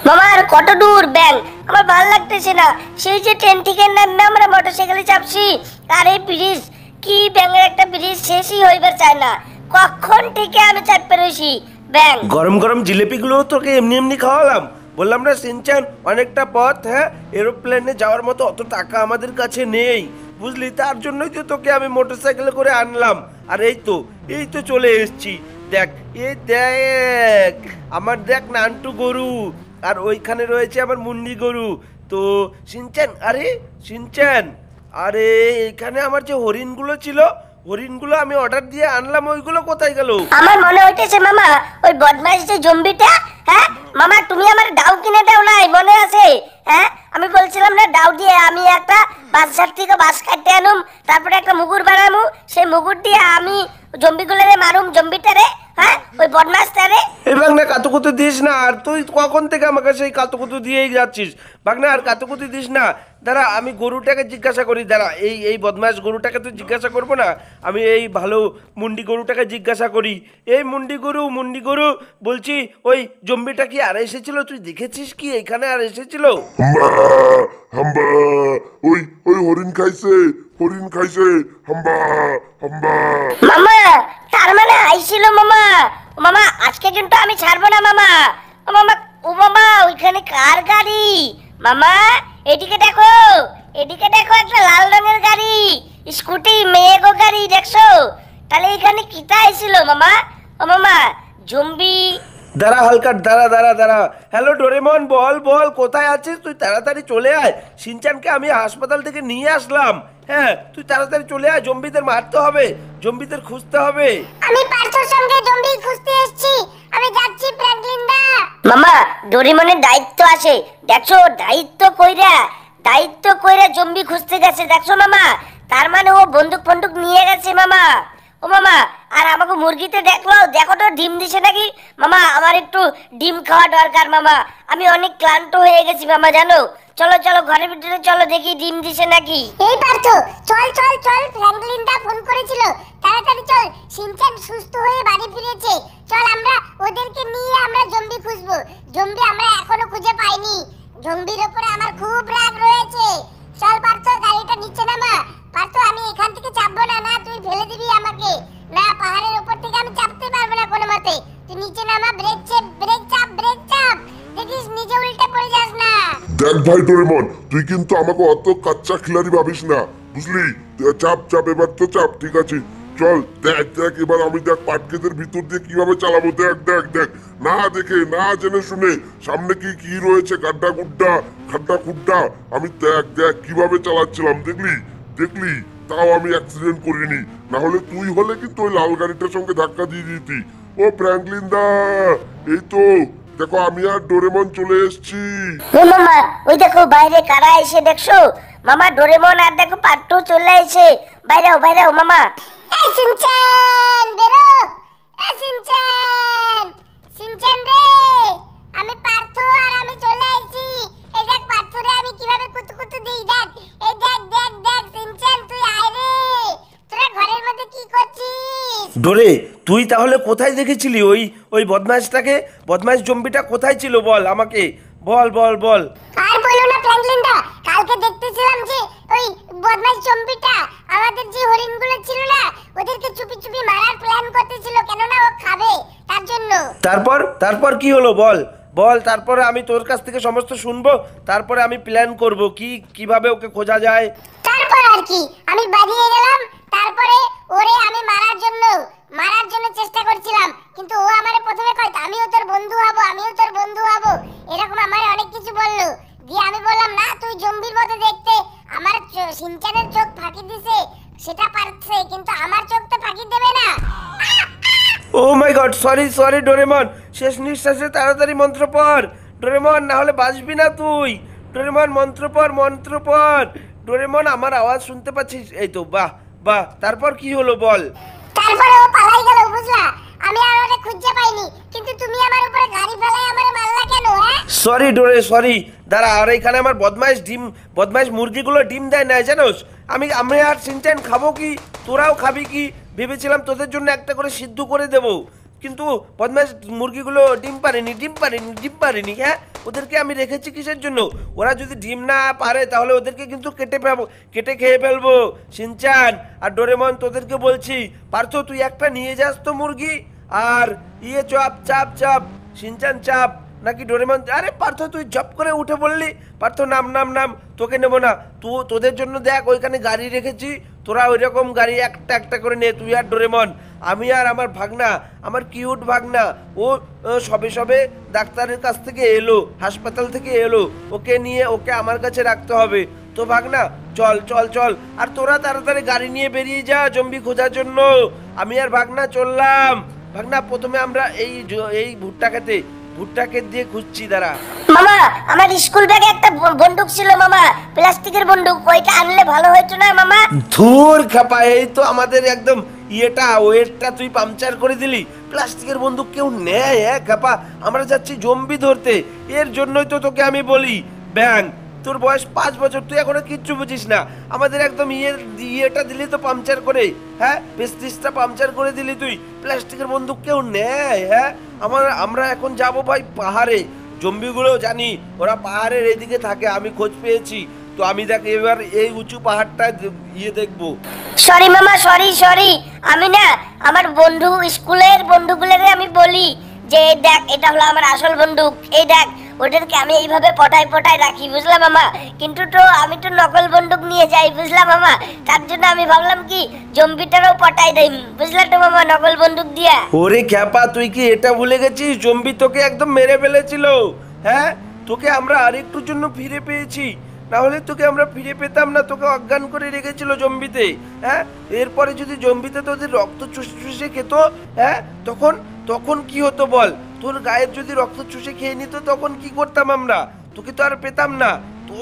মামা আর কত দূর ব্যাং? আমার ভালো লাগতেছে না। সেই যে ট্রেন থেকে নামে আমরা মোটরসাইকেলে চাপছি, আর এই ব্রিজ কি ব্যাঙের একটা ব্রিজ শেষই হইবার চায় না। কখন থেকে আমি চাপতে রয়েছি ব্যাং। গরম গরম জিলিপিগুলো তোকে এমনি এমনি খাওয়ালাম, বললাম না সিনচান অনেকটা পথ, হ্যাঁ এরোপ্লেনে যাওয়ার মতো অত টাকা আমাদের কাছে নেই, বুঝলি? তার জন্যই তো তোকে আমি মোটরসাইকেলে করে আনলাম। আর এই তো চলে এসেছি। দেখ এই দেখ আমার দেখ নান্টু গরু, আর ওইখানে রয়েছে আমার মুন্ডি গরু। তো সিনচান, আরে সিনচান, আরে এখানে আমার যে হরিণগুলো ছিল, হরিণগুলো আমি অর্ডার দিয়ে আনলাম, ওইগুলো কোথায় গেল? আমার মনে হইতেছে মামা ওই বদমাইশ যে জম্বিটা, হ্যাঁ মামা তুমি আমার ডাউ কিনে দাও নাই, মনে আছে? হ্যাঁ আমি বলছিলাম না ডাউ দিয়ে আমি একটা বাজার থেকে বাস কাটতে আনুম, তারপরে একটা মুগুর বানামু, সেই মুগুর দিয়ে আমি জম্বিগুলোরে মারুম, জম্বিটারে, হ্যাঁ ওই বদমাইশটারে। এই বাগনা কাতুকুতু দিস না, আর তুই কখন থেকে আমাকে সেই কাতুকুতু দিয়েই যাচ্ছিস। বাগনা আর কাতুকুতু দিস না। দাঁড়া আমি গরুটাকে জিজ্ঞাসা করি, দাঁড়া এই বদমাস গরুটাকে তুই জিজ্ঞাসা করবো না, আমি এই ভালো মুন্ডি গরুটাকে জিজ্ঞাসা করি। এই মুন্ডি গরু বলছি, ওই জম্বিটা কি আর এসেছিল? তুই দেখেছিস কি এখানে আর এসেছিল? হাম্বা হাম্বা, ওই ওই হরিণ খাইছে হাম্বা হাম্বা। মামা তার মানে আইছিল মামা। ও মামা আজকে কিন্তু আমি ছাড়বো না মামা। ও মামা, ও মামা ওইখানে কার গাড়ি? মামা এদিকে দেখো, এদিকে দেখো, একটা লাল রঙের গাড়ি, স্কুটি মেয়েগো গাড়ি, দেখছো? তাহলে এখানে কিটা আইছিল মামা? ও মামা জম্বি। দাঁড়া হালকার, দাঁড়া। হ্যালো ডোরেমন, বল কোথায় আছিস? তুই তাড়াতাড়ি চলে আয়। সিনচানকে আমি হাসপাতাল থেকে নিয়ে আসলাম। হ্যাঁ তুই তাড়াতাড়ি চলে আয়, জম্বিদের মারতে হবে, জম্বিদের খুঁজতে হবে। আমি পার্থর সঙ্গে জম্বি খুঁজতে এসেছি, আমি যাচ্ছি ফ্র্যাঙ্কলিন দা। মামা ডোরেমনের দায়িত্ব আছে, দেখছো? দায়িত্ব কইরা জম্বি খুঁজতে গেছে, দেখছো মামা? তার মানে ও বন্দুক নিয়ে গেছে মামা। ও মামা আর আমাকে মুরগিতে দেখো তো ডিম দিছে নাকি? মামা আমার একটু ডিম খাওয়া দরকার মামা, আমি অনেক ক্লান্ত হয়ে গেছি মামা, জানো? চলো ঘরের ভিতরে চলো, দেখি ডিম দিছে নাকি। এই পার্থ চল, ফ্র্যাঙ্কলিন দা ফোন করেছিল, তাড়াতাড়ি চল, সিনচান সুস্থ হয়ে বাড়ি ফিরেছে। চল আমরা ওদেরকে নিয়ে আমরা জম্বি খুঁজবো। জম্বি আমরা এখনো খুঁজে পাইনি, জম্বির উপরে আমার খুব রাগ রয়েছে। চল পার্থ গাড়িটা নিচে নামা। পার্থ আমি এখান থেকে চাপবো না, না তুই ফেলে দিবি আমাকে, না পাহাড়ের উপর থেকে আমি চাপতে পারবো না কোনো মতে। তুই নিচে নামা, ব্রেক চাপ, দেখিস নিচে উল্টে পড়ে যাস না। দেখ ভাই ডোরেমন, তুই কিন্তু আমাকে অত কাচ্চা খিলাড়ি ভাবিস না, বুঝলি? চাপ এবার তো চাপ, ঠিক আছে? চল দেখ এবার আমি দেখ পাটকেদের ভিতর দিয়ে কিভাবে চালাবো। দেখ না দেখে না জেনে শুনে সামনে কি রয়েছে, খাড্ডা খুড্ডা আমি দেখ কিভাবে চালাচ্ছিলাম, দেখলি? তাও আমি অ্যাক্সিডেন্ট করিনি, না হলে তুই হলে কিন্তু ওই লাল গাড়িটার সঙ্গে ধাক্কা দিয়ে দিতি। ও ফ্র্যাঙ্কলিন দা, এই তো দেখো আমি আর ডোরেমন চলে এসেছি। ও মামা ওই দেখো বাইরে কারা এসে, দেখছো মামা? ডোরেমন আর দেখো পাট্টু চলে এসে। বাইরেও মামা। এই সিনচান বেরো, এই সিনচান রে, আমি পার্থ আর আমি চলে এসেছি। এই দেখ পার্থ রে আমি কিভাবে কুতকুতু দিই, দেখ এই দেখ সিনচান তুই আয় রে। তোরা ঘরের মধ্যে কি করছিস? ডোরে তুই তাহলে কোথায় দেখেছিলি ওই বদমাইশটাকে? বদমাইশ জম্বিটা কোথায় ছিল বল আমাকে, বল। আর বলো না ফ্র্যাঙ্কলিন দা, কালকে দেখতেছিলাম যে ওই বদমাশ জম্বিটা আমাদের যে হরিণগুলো ছিল না, ওদেরকে চুপি মারার প্ল্যান করতেছিল, কেননা ও খাবে তার জন্য। তারপর কি হলো বল। তারপরে আমি তোর কাছ থেকে সমস্ত শুনবো, তারপরে আমি প্ল্যান করব কিভাবে ওকে খোঁজা যায়। তারপর আর কি আমি বাড়িয়ে গেলাম, তারপরে ওরে আমি মারার জন্য চেষ্টা করছিলাম, কিন্তু ও আমারে প্রথমে কয় আমিও তোর বন্ধু হব, এরকম আমারে অনেক কিছু বললো। দিয়ে আমি বললাম না তুই জম্বির মতো দেখতে, আমার সিনচানের চোখ ফাঁকি দিছে সেটা পারছে, কিন্তু আমার চোখ তো ফাঁকি দেবে না। ও মাই গড, সরি ডোরেমন, শেষ নিঃশ্বাসে তাড়াতাড়ি মন্ত্র পড় ডোরেমন, না হলে বাঁচবি না তুই। ডোরেমন মন্ত্র পড়। ডোরেমন আমার আওয়াজ শুনতে পাচ্ছিস? এই তো বাহ। তারপর কি হলো বল। তারপরে ও পালাই গেল, বুঝলা? আমি আর ওরে খুঁজে পাইনি, কিন্তু তুমি আমার উপরে গাড়ি ফেলাই আমারে মারলা কেন? হ্যাঁ সরি ডোরে, সরি। দাঁড়া, আর এখানে আমার বদমাইশ মুরগিগুলো ডিম দেয় না, জানোস? আমি আর সিনচান খাবো কি, তোরাও খাবি কি? ভেবেছিলাম তোদের জন্য একটা করে সিদ্ধ করে দেবো, কিন্তু বদমাস মুরগিগুলো ডিম পারেনি হ্যাঁ, ওদেরকে আমি রেখেছি কিসের জন্য? ওরা যদি ডিম না পারে তাহলে ওদেরকে কিন্তু কেটে খেয়ে ফেলবো। শিনচান আর ডোরেমন তোদেরকে বলছি, পার্থ তুই একটা নিয়ে যাস তো মুরগি। আর চাপ শিনচান চাপ নাকি ডোরেমন? আরে পার্থ তুই জব করে উঠে বললি। পার্থ নাম তোকে নেবো না। তোদের জন্য দেখ ওইখানে গাড়ি রেখেছি, তোরা ওই রকম গাড়ি একটা করে নে, তুই আর ডোরেমন। আমি আর আমার ভাগনা, আমার কিউট ভাগনা, ও সবে ডাক্তারের কাছ থেকে এলো, হাসপাতাল থেকে এলো, ওকে আমার কাছে রাখতে হবে। তো ভাগনা চল আর তোরা তাড়াতাড়ি গাড়ি নিয়ে বেরিয়ে যা জম্বি খোঁজার জন্য। আমি আর ভাগনা চললাম। ভাগনা প্রথমে আমরা এই ভুট্টা ক্ষেত দিয়ে খুঁজছি। দাঁড়া মামা, আমার স্কুল ব্যাগে একটা বন্দুক ছিল মামা, প্লাস্টিকের বন্দুক, ওইটা আনলে ভালো হতো না মামা? ধুর খাপা, এই তো আমাদের একদম ওয়েটটা তুই পাংচার করে দিলি। প্লাস্টিকের বন্দুক কেউ নেয় খাপা? আমরা যাচ্ছি জম্বি ধরতে, এর জন্যই তো তোকে আমি বলি। ব্যাং, তোর বয়স 5 বছর, তুই এখনো কিচ্ছু বুঝিস না। আমাদের একদম ইয়েটা দিলি তো পাংচার করে, হ্যাঁ, পেস্টিসটা পাংচার করে দিলি তুই। প্লাস্টিকের বন্দুক কেউ নেয়? হ্যাঁ, আমরা এখন যাবো ভাই পাহাড়ে। জম্বিগুলো জানি ওরা পাহাড়ের এইদিকে থাকে, আমি খোঁজ পেয়েছি। তো আমি দেখ এবার এই উঁচু পাহাড়টা দেখবো। সরি মামা, সরি। আমি না আমার স্কুলের বন্ধুগুলোকে আমি বলি যে দেখ এটা হলো আমার আসল বন্দুক, এই দেখ। ওদেরকে আমি এইভাবে পটায় রাখি, বুঝলাম মামা? কিন্তু আমি তো নকল বন্দুক নিয়ে যাই, বুঝলাম মামা? তার জন্য আমি ভাবলাম কি জম্বিটারও পটাই দেই, বুঝলা তো মামা, নকল বন্দুক দিয়া। ওরে খ্যাপা, তুই কি এটা ভুলে গেছিস? জম্বি তোকে একদম মেরে ফেলেছিল। হ্যাঁ, তোকে আমরা আরেকটুর জন্য ফিরে পেয়েছি, না হলে তোকে আমরা ফিরে পেতাম না। তোকে অজ্ঞান করে রেখেছিল জম্বিতে। হ্যাঁ, এরপরে যদি জম্বিতে তোদের রক্ত চুষে খেত, হ্যাঁ, তখন কি হতো বল? তোর গায়ের যদি রক্ত চুষে খেয়ে নিত তখন কি করতাম আমরা? তোকে তো আর পেতাম না। তো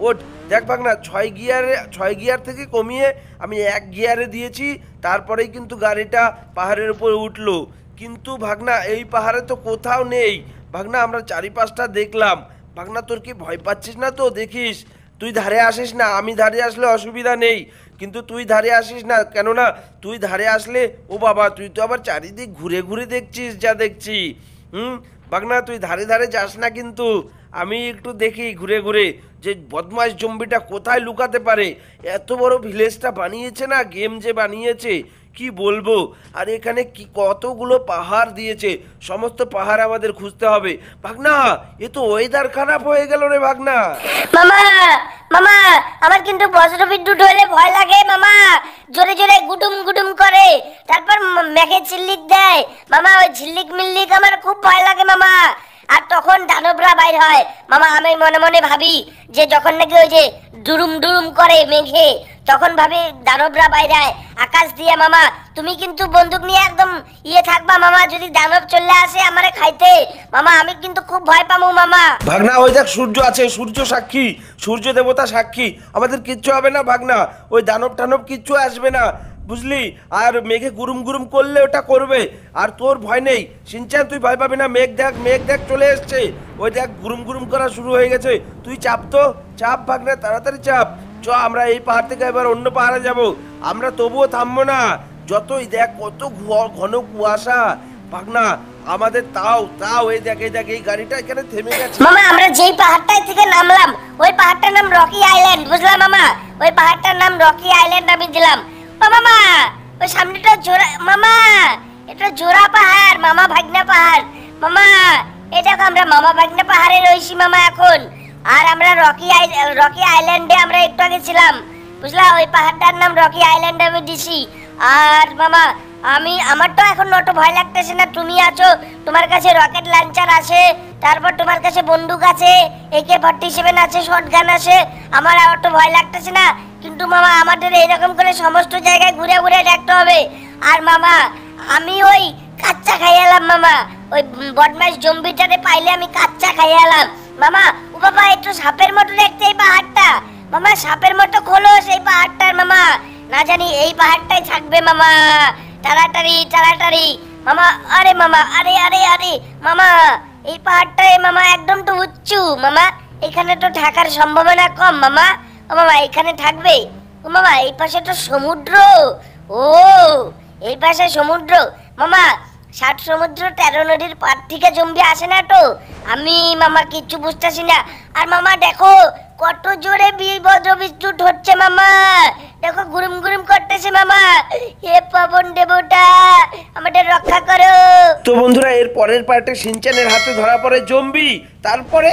ওঠ দেখ ভাগনা, 6 গিয়ার থেকে কমিয়ে আমি 1 গিয়ারে দিয়েছি, তারপরেই কিন্তু গাড়িটা পাহাড়ের উপরে উঠলো। কিন্তু ভাগনা এই পাহাড়ে তো কোথাও নেই। ভাগনা আমরা 4-5টা দেখলাম। ভাগনা তোর কি ভয় পাচ্ছিস না তো? দেখিস তুই ধারে আসিস না, আমি ধারে আসলে অসুবিধা নেই, কিন্তু তুই ধারে আসিস না। কেননা তুই ধারে আসলে ও বাবা, তুই তো আবার চারিদিক ঘুরে দেখছিস যা দেখছি। ভাগনা তুই ধারে যাস না, কিন্তু আমি একটু দেখি ঘুরে যে বদমাশ জম্বিটা কোথায় লুকাতে পারে। এত বড় ভিলেজটা বানিয়েছে না, গেম যে বানিয়েছে কি বলবো। আর এখানে কি কতগুলো পাহাড় দিয়েছে, সমস্ত পাহাড় আমাদের খুঁজতে হবে। ভাগনা এ তো ওয়েদার খারাপ হয়ে গেল রে ভাগনা। মামা আমার কিন্তু বজ্রবিদ্যুৎ হলে ভয় লাগে মামা, জোরে গুডুম করে, তারপর মেঘে ঝিল্লিক দেয় মামা, ওই ঝিল্লিক মিল্লিক আমার খুব ভয় লাগে মামা। আর তখন দানবরা বাইর হয় মামা। আমি মনে ভাবি যে যখন নাকি ওই যে ডুরুম করে মেঘে, তখন ভাবি দানবরা বাইরে আকাশ দিয়ে। মামা তুমি কিন্তু বন্দুক নিয়ে একদম থাকবা মামা, যদি দানব চলে আসে আমারে খাইতে মামা, আমি কিন্তু খুব ভয় পাবো মামা। ভাগনা ওই দেখ সূর্য আছে, সূর্য সাক্ষী, সূর্য দেবতা সাক্ষী, আমাদের কিচ্ছু হবে না ভাগনা। ওই দানব কিচ্ছু আসবে না, বুঝলি? আর মেঘে গুরুম করলে ওটা করবে, আর তোর ভয় নেই। শিনচান তুই ভয় পাবি না। মেঘ দেখ চলে এসছে, ওই দেখ গুরুম করা শুরু হয়ে গেছে। তুই চাপ ভাগনা, তাড়াতাড়ি চাপ। আমরা এই পাহাড় থেকে এবার অন্য পাহাড়ে যাব। আমরা তবুও থামবো না, যতই দেখ কত ঘন কুয়াশা। ভাগনা আমাদের তাও এই দেখ এই গাড়িটা এখানে থেমে গেছে। মামা আমরা যেই পাহাড়টায় থেকে নামলাম ওই পাহাড়টার নাম রকি আইল্যান্ড, বুঝলাম মামা? ওই পাহাড়টার নাম রকি আইল্যান্ড আমি দিলাম। মামা ওই সামনেটা মামা এটা জোড়া পাহাড়, মামা ভাগনা পাহাড়। মামা এই দেখো আমরা মামা ভাগনা পাহাড়ে রয়েছি মামা এখন। আর আমরা রকি আইল্যান্ডে আমরা একটু আগে ছিলাম, বুঝলা? ওই পাহাড়টার নাম রকি আইল্যান্ড আমি দিছি। আর মামা আমার তো এখন অত ভয় লাগতেছে না, তুমি আছো, তোমার কাছে রকেট লঞ্চার আছে, তারপর তোমার কাছে বন্দুক আছে, AK-47 আছে, শটগান আছে, আমার আর অত ভয় লাগতেছে না। কিন্তু মামা আমাদের এইরকম করে সমস্ত জায়গায় ঘুরে দেখতে হবে। আর মামা আমি ওই কাচ্চা খাইয়ালাম মামা, ওই বদমাইশ জম্বিটারে পাইলে আমি কাচ্চা খাইয়ালাম মামা। ও বাবা একটু সাপের মতো দেখতে এই পাহাড়টা মামা, সাপের মতো খোলো সেই পাহাড়টার মামা, না জানি এই পাহাড়টাই থাকবে মামা। তাড়াতাড়ি মামা। আরে মামা আরে মামা এই পাহাড়টাই মামা একদম তো উঁচু মামা, এখানে তো থাকার সম্ভাবনা কম মামা। ও মামা এখানে থাকবে? ও মামা এই পাশে তো সমুদ্র, ও এই পাশে সমুদ্র মামা। ষাট সমুদ্র 13 নদীর পার থেকে জম্বি আসে না তো। আমি মামা কিচ্ছু বুঝতেছি না। আর মামা দেখো কত জোরে বজ্র বিদ্যুৎ হচ্ছে মামা, দেখো গুরুম গুরুম করতেছে মামা। হে পবন দেবতা আমাদের রক্ষা করো। তো বন্ধুরা, এর পরের পার্টে সিনচানের হাতে ধরা পড়ে জম্বি, তারপরে